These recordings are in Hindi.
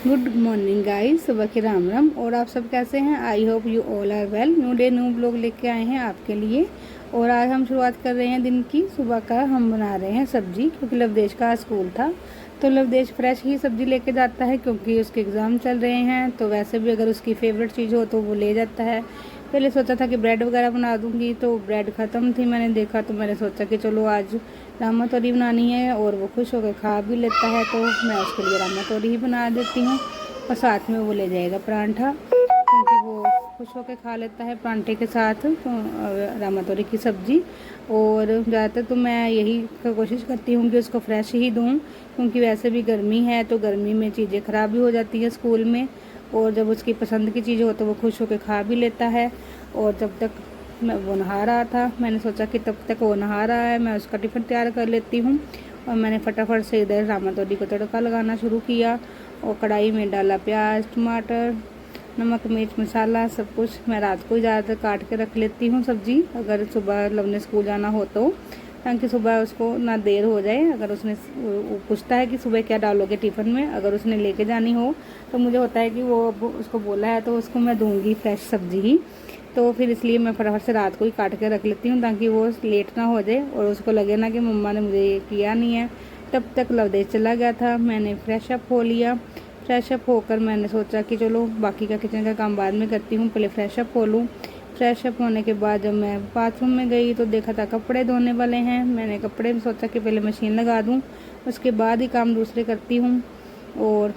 गुड मॉर्निंग गाइस, सुबह के राम राम। और आप सब कैसे हैं? I hope you all are well. New day new blog लेके आए हैं आपके लिए। और आज हम शुरुआत कर रहे हैं दिन की। सुबह का हम बना रहे हैं सब्जी, क्योंकि लवदेश का स्कूल था तो लवदेश फ्रेश ही सब्जी लेके जाता है, क्योंकि उसके एग्ज़ाम चल रहे हैं। तो वैसे भी अगर उसकी फेवरेट चीज़ हो तो वो ले जाता है। पहले सोचा था कि ब्रेड वगैरह बना दूंगी, तो ब्रेड ख़त्म थी। मैंने देखा तो मैंने सोचा कि चलो आज रामा तोरी बनानी है, और वो खुश होकर खा भी लेता है, तो मैं उसके लिए रामा तोरी ही बना देती हूँ। और साथ में वो ले जाएगा परांठा, क्योंकि वो खुश होकर खा लेता है परांठे के साथ तो रामा तोरी की सब्ज़ी। और ज़्यादातर तो मैं यही कोशिश करती हूँ कि उसको फ्रेश ही दूँ, क्योंकि वैसे भी गर्मी है तो गर्मी में चीज़ें ख़राब भी हो जाती हैं स्कूल में। और जब उसकी पसंद की चीज़ हो तो वो खुश होकर खा भी लेता है। और जब तक वो नहा रहा था, मैंने सोचा कि तब तक वो नहा रहा है, मैं उसका टिफ़िन तैयार कर लेती हूँ। और मैंने फटाफट से इधर रामा तोरी को तड़का लगाना शुरू किया, और कढ़ाई में डाला प्याज, टमाटर, नमक, मिर्च, मसाला, सब कुछ। मैं रात को ही ज़्यादातर काट के रख लेती हूँ सब्ज़ी, अगर सुबह लव ने स्कूल जाना हो तो, ताकि सुबह उसको ना देर हो जाए। अगर उसने वो पूछता है कि सुबह क्या डालोगे टिफ़िन में, अगर उसने लेके जानी हो तो मुझे होता है कि वो उसको बोला है तो उसको मैं दूँगी फ्रेश सब्ज़ी ही। तो फिर इसलिए मैं फटाफट से रात को ही काट के रख लेती हूँ, ताकि वो लेट ना हो जाए और उसको लगे ना कि मम्मा ने मुझे ये किया नहीं है। तब तक लवदेश चला गया था। मैंने फ्रेश अप हो लिया। फ्रेश अप होकर मैंने सोचा कि चलो बाकी का किचन का काम बाद में करती हूँ, पहले फ्रेश अप हो लूँ। फ्रेश अप होने के बाद जब मैं बाथरूम में गई तो देखा था कपड़े धोने वाले हैं। मैंने कपड़े में सोचा कि पहले मशीन लगा दूँ, उसके बाद ही काम दूसरे करती हूँ। और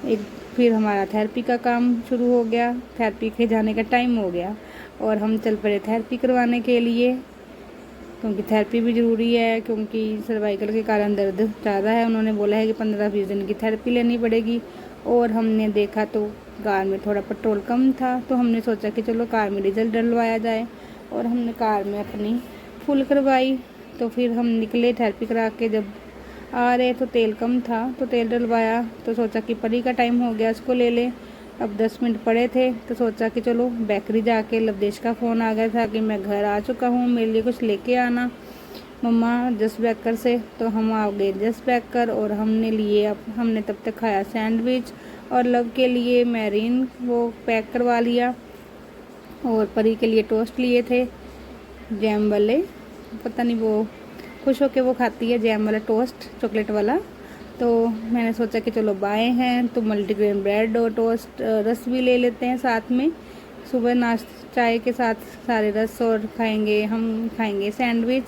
एक फिर हमारा थेरेपी का काम शुरू हो गया। थेरेपी के जाने का टाइम हो गया और हम चल पड़े थेरेपी करवाने के लिए, क्योंकि थेरेपी भी ज़रूरी है, क्योंकि सर्वाइकल के कारण दर्द ज़्यादा है। उन्होंने बोला है कि 15-20 दिन की थेरेपी लेनी पड़ेगी। और हमने देखा तो कार में थोड़ा पेट्रोल कम था, तो हमने सोचा कि चलो कार में डीजल डलवाया जाए, और हमने कार में अपनी फुल करवाई। तो फिर हम निकले थेरेपी करा के। जब आ रहे तो तेल कम था तो तेल डलवाया, तो सोचा कि परी का टाइम हो गया, उसको ले ले। अब 10 मिनट पड़े थे तो सोचा कि चलो बेकरी जाके, लवदेश का फ़ोन आ गया था कि मैं घर आ चुका हूँ, मेरे लिए कुछ लेके आना मम्मा जस्ट बेकर से। तो हम आ गए जस्ट बेकर, और हमने तब तक खाया सैंडविच, और लव के लिए मैरीन वो पैक करवा लिया, और परी के लिए टोस्ट लिए थे जैम वाले। पता नहीं वो खुश होके वो खाती है जैम वाला टोस्ट, चॉकलेट वाला। तो मैंने सोचा कि चलो बाय हैं तो मल्टीग्रेन ब्रेड और टोस्ट रस भी ले लेते हैं साथ में। सुबह नाश्ता चाय के साथ सारे रस, और हम खाएंगे सैंडविच।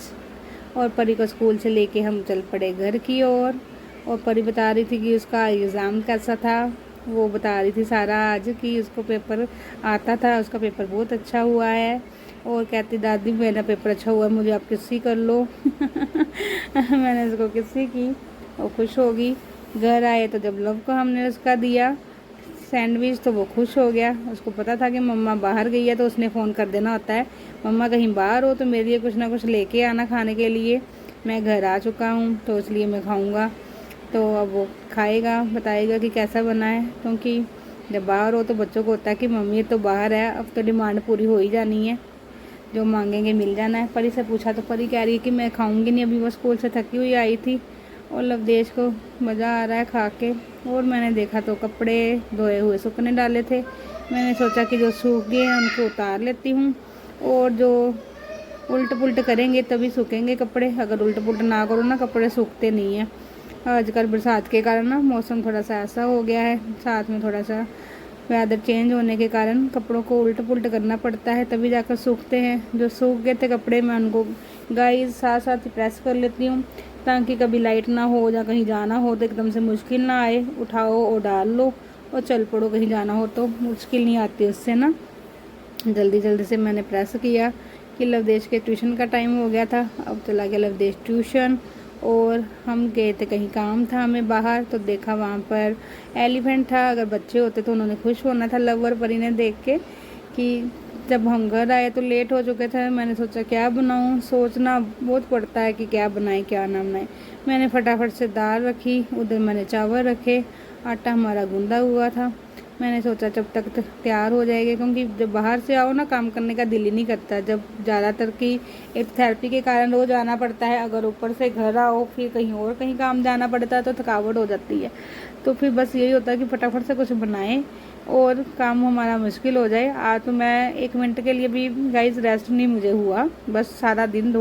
और परी को स्कूल से लेके हम चल पड़े घर की ओर। और परी बता रही थी कि उसका एग्ज़ाम कैसा था। वो बता रही थी सारा आज कि उसको पेपर आता था, उसका पेपर बहुत अच्छा हुआ है। और कहती दादी मेरा पेपर अच्छा हुआ है, मुझे आप किस्सी कर लो। मैंने उसको किस्सी की, वो खुश होगी। घर आए तो जब लव को हमने उसका दिया सैंडविच तो वो खुश हो गया। उसको पता था कि मम्मा बाहर गई है, तो उसने फ़ोन कर देना होता है, मम्मा कहीं बाहर हो तो मेरे लिए कुछ ना कुछ लेके आना खाने के लिए। मैं घर आ चुका हूँ तो इसलिए मैं खाऊँगा। तो अब वो खाएगा, बताएगा कि कैसा बना है, क्योंकि जब बाहर हो तो बच्चों को होता है कि मम्मी तो बाहर है, अब तो डिमांड पूरी हो ही जानी है, जो मांगेंगे मिल जाना है। परी से पूछा तो परी कह रही है कि मैं खाऊंगी नहीं, अभी वो स्कूल से थकी हुई आई थी, और लवदेश को मज़ा आ रहा है खा के। और मैंने देखा तो कपड़े धोए हुए सूखने डाले थे। मैंने सोचा कि जो सूख गए हैं उनको उतार लेती हूँ, और जो उल्ट पुल्ट करेंगे तभी सूखेंगे कपड़े, अगर उल्ट पुल्ट ना करो ना कपड़े सूखते नहीं हैं। आजकल बरसात के कारण ना मौसम थोड़ा सा ऐसा हो गया है, साथ में थोड़ा सा वेदर चेंज होने के कारण कपड़ों को उल्ट पुल्ट करना पड़ता है, तभी जाकर सूखते हैं। जो सूख गए थे कपड़े मैं उनको गाइस साथ साथ प्रेस कर लेती हूँ, ताकि कभी लाइट ना हो या कहीं जाना हो तो एकदम से मुश्किल ना आए, उठाओ और डाल लो और चल पड़ो, कहीं जाना हो तो मुश्किल नहीं आती उससे ना। जल्दी जल्दी से मैंने प्रेस किया कि लवदेश के ट्यूशन का टाइम हो गया था। अब चला गया लवदेश ट्यूशन, और हम गए थे कहीं, काम था हमें बाहर, तो देखा वहाँ पर एलिफेंट था। अगर बच्चे होते तो उन्होंने खुश होना था लवर परी ने देख के। कि जब हम घर आए तो लेट हो चुके थे, मैंने सोचा क्या बनाऊँ, सोचना बहुत पड़ता है कि क्या बनाए क्या ना बनाए। मैंने फटाफट से दाल रखी, उधर मैंने चावल रखे, आटा हमारा गूंदा हुआ था, मैंने सोचा जब तक तैयार हो जाएगी, क्योंकि जब बाहर से आओ ना काम करने का दिल ही नहीं करता। जब ज़्यादातर की एक थेरेपी के कारण रोज़ आना पड़ता है, अगर ऊपर से घर आओ फिर कहीं और कहीं काम जाना पड़ता है तो थकावट हो जाती है। तो फिर बस यही होता है कि फटाफट से कुछ बनाएं और काम हमारा मुश्किल हो जाए। आज तो मैं 1 मिनट के लिए भी गाइस रेस्ट नहीं मुझे हुआ, बस सारा दिन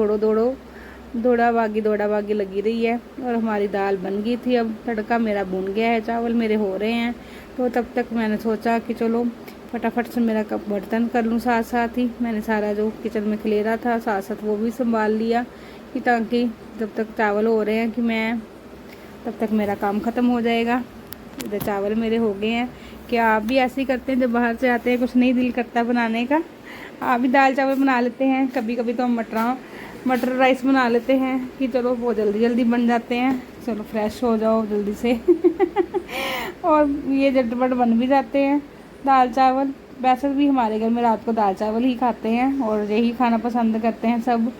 दौड़ा भागी लगी रही है। और हमारी दाल बन गई थी, अब तड़का मेरा भून गया है, चावल मेरे हो रहे हैं। तो तब तक मैंने सोचा कि चलो फटाफट से मेरा कप बर्तन कर लूँ। साथ साथ ही मैंने सारा जो किचन में खलेरा था साथ साथ वो भी संभाल लिया, कि ताकि जब तक चावल हो रहे हैं कि मैं तब तक मेरा काम ख़त्म हो जाएगा। इधर चावल मेरे हो गए हैं। क्या आप भी ऐसे ही करते हैं? जब बाहर से आते हैं कुछ नहीं दिल करता बनाने का, आप भी दाल चावल बना लेते हैं? कभी कभी तो हम मटर राइस बना लेते हैं कि चलो वो जल्दी जल्दी बन जाते हैं, चलो फ्रेश हो जाओ जल्दी से और ये झटपट बन भी जाते हैं दाल चावल। वैसे भी हमारे घर में रात को दाल चावल ही खाते हैं और यही खाना पसंद करते हैं सब।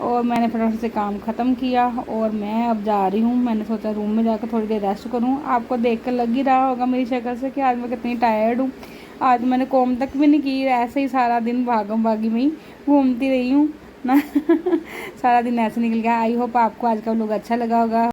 और मैंने फटाफट से काम ख़त्म किया और मैं अब जा रही हूँ। मैंने सोचा रूम में जाकर थोड़ी देर रेस्ट करूँ। आपको देखकर लग ही रहा होगा मेरी शक्ल से कि आज मैं कितनी टायर्ड हूँ। आज मैंने कॉम तक भी नहीं की, ऐसे ही सारा दिन भागम भागी में ही घूमती रही हूँ ना सारा दिन ऐसे निकल गया। आई होप आपको आज का व्लॉग अच्छा लगा होगा।